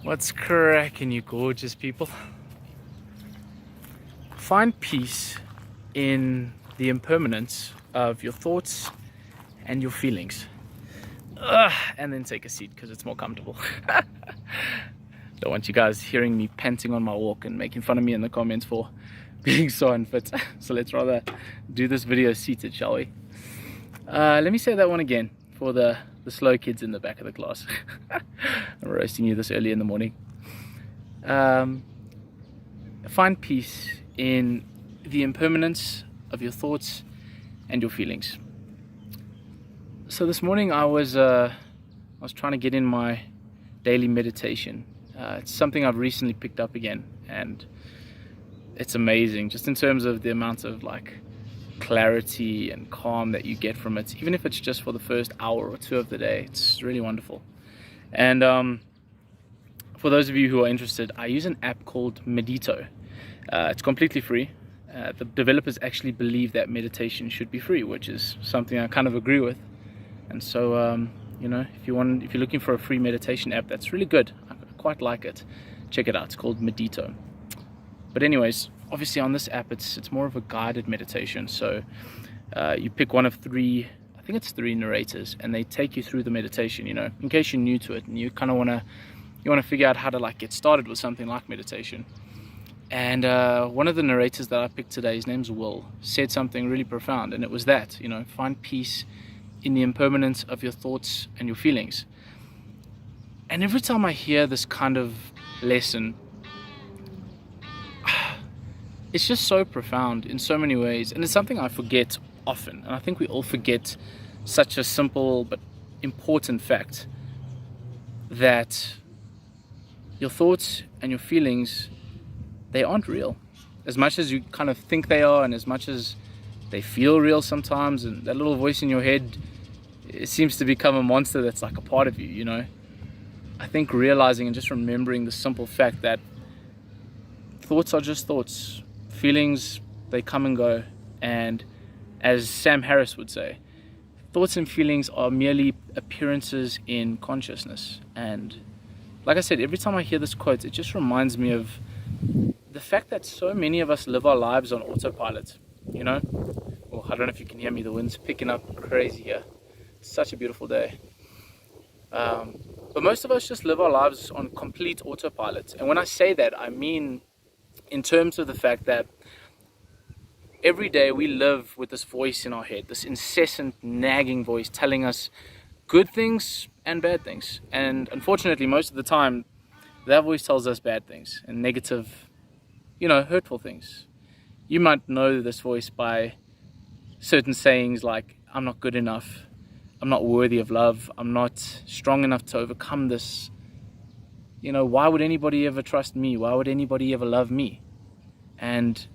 What's cracking, you gorgeous people? Find peace in the impermanence of your thoughts and your feelings. And then take a seat because it's more comfortable. Don't want you guys hearing me panting on my walk and making fun of me in the comments for being so unfit. So let's rather do this video seated, shall we? Let me say that one again for the slow kids in the back of the class. I'm roasting you this early in the morning. Find peace in the impermanence of your thoughts and your feelings. So this morning I was trying to get in my daily meditation. It's something I've recently picked up again, and it's amazing just in terms of the amount of clarity and calm that you get from it, even if it's just for the first hour or two of the day. It's really wonderful. And for those of you who are interested, I use an app called Medito. It's completely free. The developers actually believe that meditation should be free, which is something I kind of agree with. And so if you're looking for a free meditation app, that's really good. I quite like it. Check it out. It's called Medito. But anyways, obviously on this app, it's more of a guided meditation. So you pick one of three, I think it's three narrators, and they take you through the meditation, in case you're new to it and you kind of want to figure out how to get started with something like meditation. And one of the narrators that I picked today, his name's Will, said something really profound, and it was that, find peace in the impermanence of your thoughts and your feelings. And every time I hear this kind of lesson, it's just so profound in so many ways, and it's something I forget often. And I think we all forget such a simple but important fact, that your thoughts and your feelings, they aren't real. As much as you kind of think they are, and as much as they feel real sometimes, and that little voice in your head, it seems to become a monster that's like a part of you, I think realizing and just remembering the simple fact that thoughts are just thoughts. Feelings, they come and go. And as Sam Harris would say, thoughts and feelings are merely appearances in consciousness. And like I said, every time I hear this quote, it just reminds me of the fact that so many of us live our lives on autopilot, Well, I don't know if you can hear me, the wind's picking up crazy here. It's such a beautiful day. But most of us just live our lives on complete autopilot. And when I say that, I mean in terms of the fact that every day we live with this voice in our head, this incessant nagging voice telling us good things and bad things. And unfortunately, most of the time, that voice tells us bad things and negative, hurtful things. You might know this voice by certain sayings like, I'm not good enough, I'm not worthy of love, I'm not strong enough to overcome this. Why would anybody ever trust me? Why would anybody ever love me? And,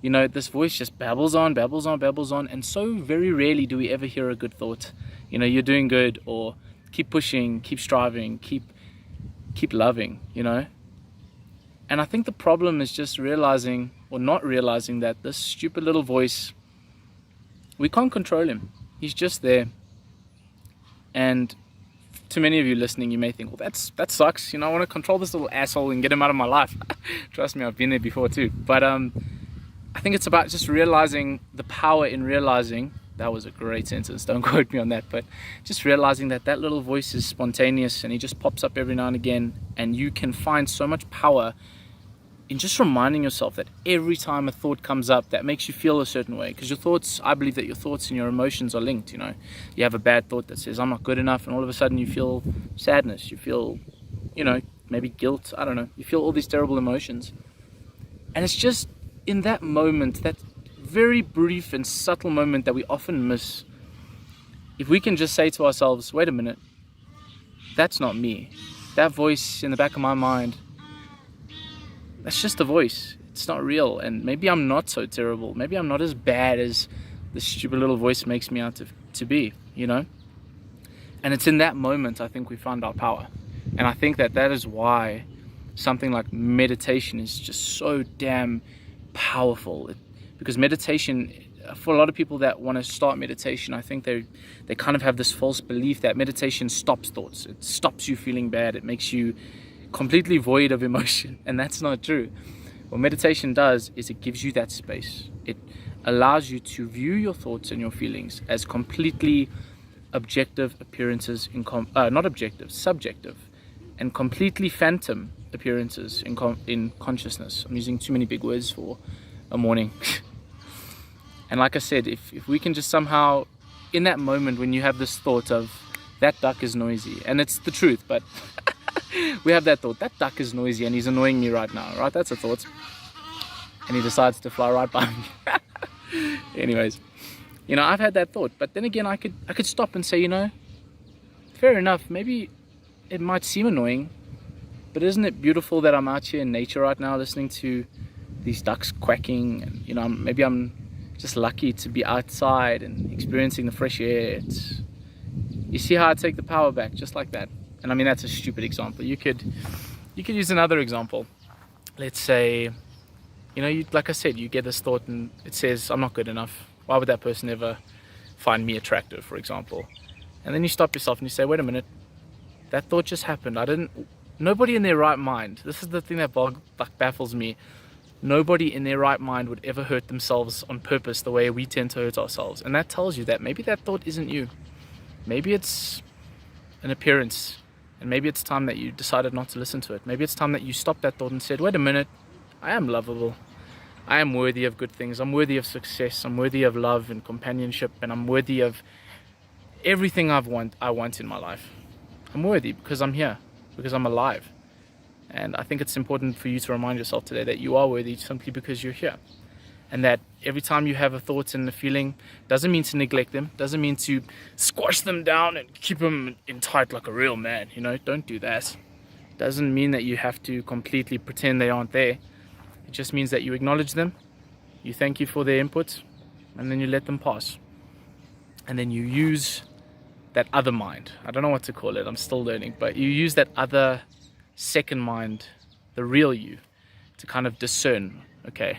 this voice just babbles on, and so very rarely do we ever hear a good thought. You're doing good, or keep pushing, keep striving, keep loving, And I think the problem is just realizing, or not realizing, that this stupid little voice, we can't control him. He's just there. And to many of you listening, you may think, well, that sucks. I want to control this little asshole and get him out of my life. Trust me, I've been there before too. But I think it's about just realizing the power in realizing, that was a great sentence, don't quote me on that, but just realizing that little voice is spontaneous and he just pops up every now and again, and you can find so much power in just reminding yourself that every time a thought comes up that makes you feel a certain way, because your thoughts, I believe that your thoughts and your emotions are linked. You have a bad thought that says, I'm not good enough, and all of a sudden you feel sadness, you feel, maybe guilt, I don't know, you feel all these terrible emotions. And it's just in that moment, that very brief and subtle moment that we often miss, if we can just say to ourselves, wait a minute, that's not me. That voice in the back of my mind, that's just a voice. It's not real. And maybe I'm not so terrible. Maybe I'm not as bad as the stupid little voice makes me out to be, And it's in that moment, I think, we find our power. And I think that is why something like meditation is just so damn powerful. Because meditation, for a lot of people that want to start meditation, I think they kind of have this false belief that meditation stops thoughts. It stops you feeling bad. It makes you completely void of emotion, and that's not true. What meditation does is it gives you that space. It allows you to view your thoughts and your feelings as completely objective appearances not objective, subjective, and completely phantom appearances in consciousness. I'm using too many big words for a morning. And like I said, if we can just somehow, in that moment when you have this thought of that duck is noisy, and it's the truth, but we have that thought, that duck is noisy and he's annoying me right now, right? That's a thought. And he decides to fly right by me. Anyways, I've had that thought, but then again, I could stop and say, fair enough, maybe it might seem annoying, but isn't it beautiful that I'm out here in nature right now listening to these ducks quacking, and maybe I'm just lucky to be outside and experiencing the fresh air. You see how I take the power back, just like that. And I mean, that's a stupid example. You could use another example. Let's say, like I said, you get this thought and it says, I'm not good enough. Why would that person ever find me attractive, for example? And then you stop yourself and you say, wait a minute, that thought just happened. Nobody in their right mind, this is the thing that baffles me. Nobody in their right mind would ever hurt themselves on purpose the way we tend to hurt ourselves. And that tells you that maybe that thought isn't you. Maybe it's an appearance. And maybe it's time that you decided not to listen to it. Maybe it's time that you stopped that thought and said, wait a minute, I am lovable. I am worthy of good things. I'm worthy of success. I'm worthy of love and companionship. And I'm worthy of everything I want in my life. I'm worthy because I'm here, because I'm alive. And I think it's important for you to remind yourself today that you are worthy simply because you're here. And that every time you have a thought and a feeling, doesn't mean to neglect them, doesn't mean to squash them down and keep them in tight like a real man. Don't do that. Doesn't mean that you have to completely pretend they aren't there. It just means that you acknowledge them, you thank you for their input, and then you let them pass. And then you use that other mind. I don't know what to call it, I'm still learning, but you use that other second mind, the real you, to kind of discern, okay,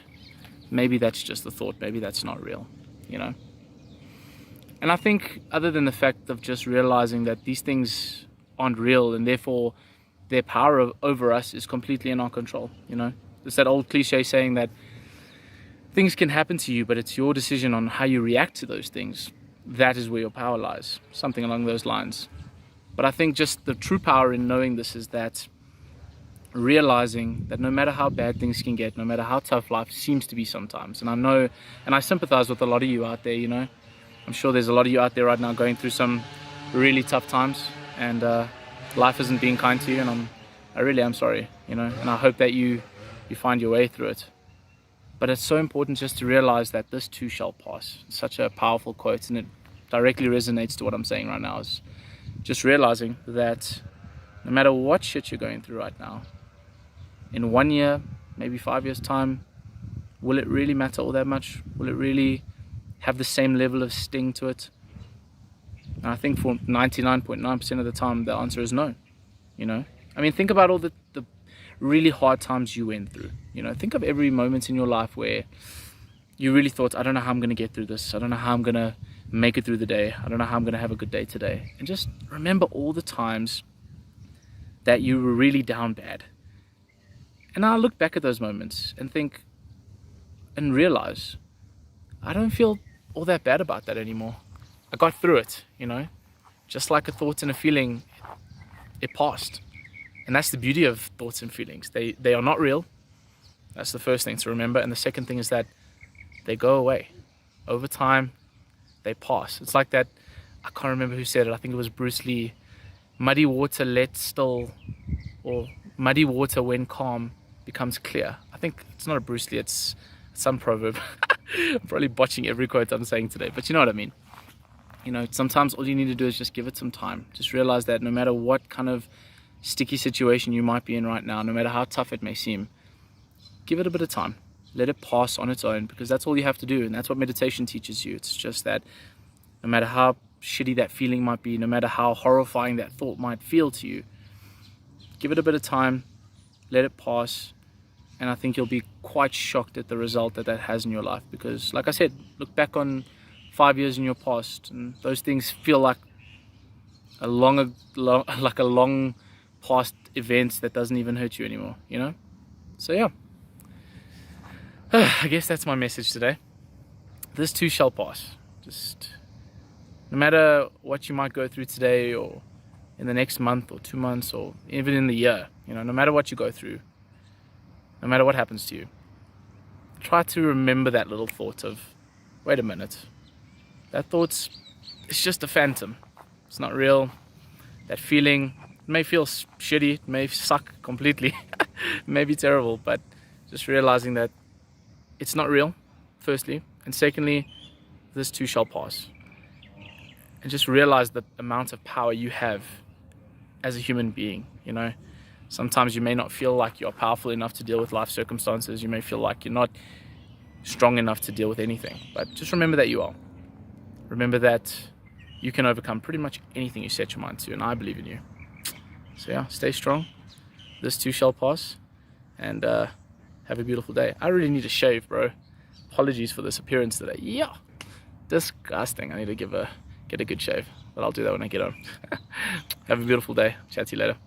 maybe that's just a thought, maybe that's not real, And I think other than the fact of just realizing that these things aren't real and therefore their power over us is completely in our control, It's that old cliche saying that things can happen to you, but it's your decision on how you react to those things. That is where your power lies, something along those lines. But I think just the true power in knowing this is that realizing that no matter how bad things can get, no matter how tough life seems to be sometimes, and I know, and I sympathize with a lot of you out there, I'm sure there's a lot of you out there right now going through some really tough times, and life isn't being kind to you, and I really am sorry, and I hope that you find your way through it. But it's so important just to realize that this too shall pass. It's such a powerful quote, and it directly resonates to what I'm saying right now, is just realizing that no matter what shit you're going through right now, in 1 year, maybe 5 years time, will it really matter all that much? Will it really have the same level of sting to it? And I think for 99.9% of the time, the answer is no. I mean, think about all the really hard times you went through. Think of every moment in your life where you really thought, I don't know how I'm going to get through this. I don't know how I'm going to make it through the day. I don't know how I'm going to have a good day today. And just remember all the times that you were really down bad. And I look back at those moments and think and realize I don't feel all that bad about that anymore. I got through it, just like a thought and a feeling, it passed. And that's the beauty of thoughts and feelings. They are not real. That's the first thing to remember. And the second thing is that they go away. Over time, they pass. It's like that, I can't remember who said it. I think it was Bruce Lee. Muddy water let still, or muddy water when calm becomes clear. I think it's not a Bruce Lee, it's some proverb. I'm probably botching every quote I'm saying today, but you know what I mean. Sometimes all you need to do is just give it some time. Just realize that no matter what kind of sticky situation you might be in right now, no matter how tough it may seem, give it a bit of time. Let it pass on its own, because that's all you have to do, and that's what meditation teaches you. It's just that no matter how shitty that feeling might be, no matter how horrifying that thought might feel to you, give it a bit of time, let it pass, and I think you'll be quite shocked at the result that has in your life. Because like I said, look back on 5 years in your past, and those things feel like a long past event that doesn't even hurt you anymore, you know? So yeah, I guess that's my message today. This too shall pass. Just no matter what you might go through today or in the next month or 2 months or even in the year, you know, no matter what you go through, no matter what happens to you, try to remember that little thought of, wait a minute, that thought's, it's just a phantom. It's not real. That feeling, it may feel shitty, it may suck completely, it may be terrible, but just realizing that it's not real, firstly, and secondly, this too shall pass. And just realize the amount of power you have as a human being, you know. Sometimes you may not feel like you're powerful enough to deal with life circumstances. You may feel like you're not strong enough to deal with anything. But just remember that you are. Remember that you can overcome pretty much anything you set your mind to, and I believe in you. So yeah, stay strong. This too shall pass. And have a beautiful day. I really need to shave, bro. Apologies for this appearance today. Yeah, disgusting. I need to get a good shave, but I'll do that when I get home. Have a beautiful day. Chat to you later.